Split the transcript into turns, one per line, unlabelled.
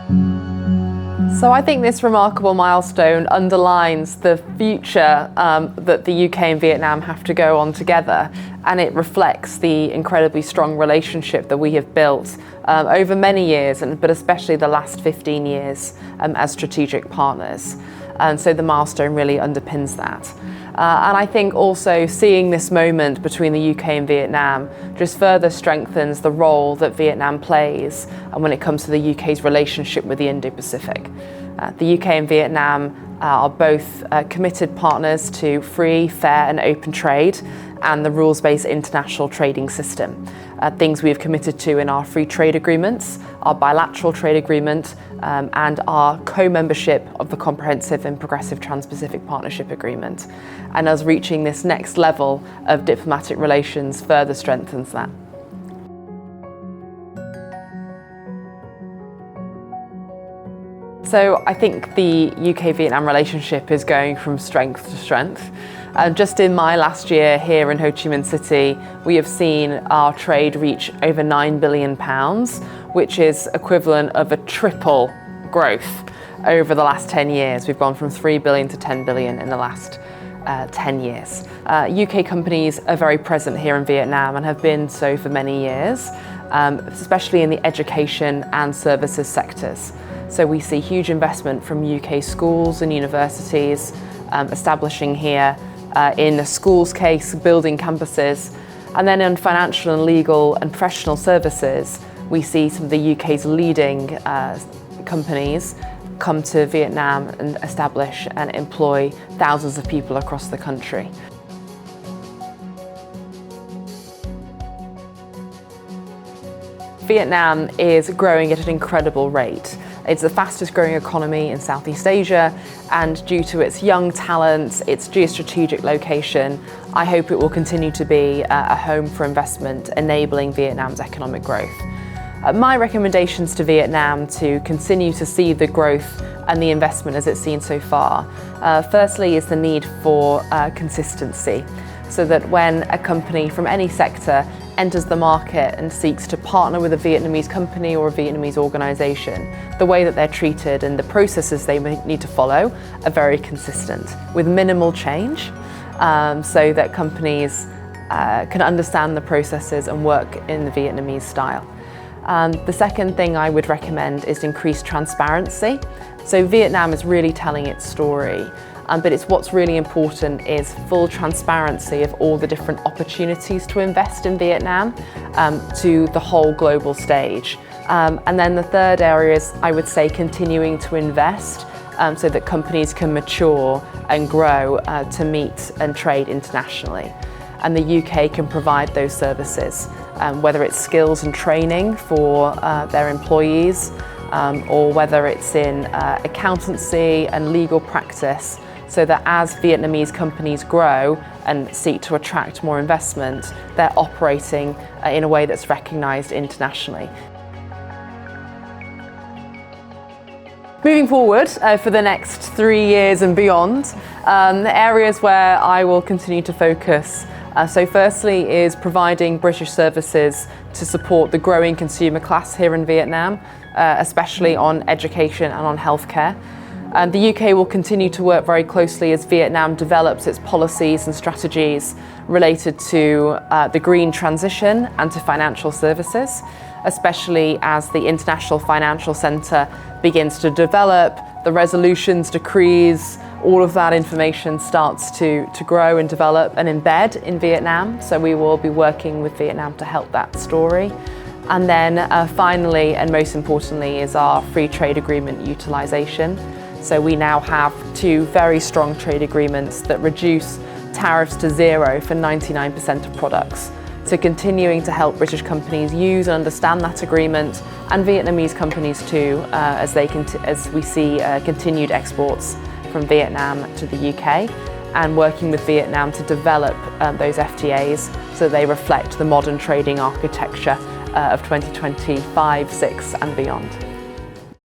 So I think this remarkable milestone underlines the future that the UK and Vietnam have to go on together, and it reflects the incredibly strong relationship that we have built over many years, but especially the last 15 years as strategic partners. And so the milestone really underpins that. And I think also seeing this moment between the UK and Vietnam just further strengthens the role that Vietnam plays when it comes to the UK's relationship with the Indo-Pacific. The UK and Vietnam are both committed partners to free, fair and open trade and the rules-based international trading system. Things we have committed to in our free trade agreements, our bilateral trade agreement, and our co-membership of the Comprehensive and Progressive Trans-Pacific Partnership Agreement. And us reaching this next level of diplomatic relations further strengthens that. So I think the UK-Vietnam relationship is going from strength to strength. Just in my last year here in Ho Chi Minh City, we have seen our trade reach over £9 billion, which is equivalent of a triple growth over the last 10 years. We've gone from 3 billion to 10 billion in the last 10 years. UK companies are very present here in Vietnam and have been so for many years, especially in the education and services sectors. So we see huge investment from UK schools and universities establishing here, in the schools case, building campuses. And then in financial and legal and professional services, we see some of the UK's leading companies come to Vietnam and establish and employ thousands of people across the country. Vietnam is growing at an incredible rate. It's the fastest growing economy in Southeast Asia, and due to its young talent, its geostrategic location, I hope it will continue to be a home for investment, enabling Vietnam's economic growth. My recommendations to Vietnam to continue to see the growth and the investment as it's seen so far, firstly is the need for consistency, so that when a company from any sector enters the market and seeks to partner with a Vietnamese company or a Vietnamese organisation, the way that they're treated and the processes they need to follow are very consistent, with minimal change, so that companies can understand the processes and work in the Vietnamese style. The second thing I would recommend is increased transparency. So Vietnam is really telling its story. But it's what's really important is full transparency of all the different opportunities to invest in Vietnam to the whole global stage. And then the third area is, I would say, continuing to invest so that companies can mature and grow to meet and trade internationally. And the UK can provide those services, whether it's skills and training for their employees, or whether it's in accountancy and legal practice, so that as Vietnamese companies grow and seek to attract more investment, they're operating in a way that's recognised internationally. Moving forward for the next 3 years and beyond, the areas where I will continue to focus. So firstly is providing British services to support the growing consumer class here in Vietnam, especially on education and on healthcare. The UK will continue to work very closely as Vietnam develops its policies and strategies related to the green transition and to financial services, especially as the International Financial Centre begins to develop, the resolutions, decrees, all of that information starts to grow and develop and embed in Vietnam. So we will be working with Vietnam to help that story. And then finally, and most importantly, is our free trade agreement utilisation. So we now have 2 very strong trade agreements that reduce tariffs to 0 for 99% of products. So continuing to help British companies use and understand that agreement, and Vietnamese companies too, as we see continued exports from Vietnam to the UK, and working with Vietnam to develop those FTAs so they reflect the modern trading architecture of 2025, 6 and beyond.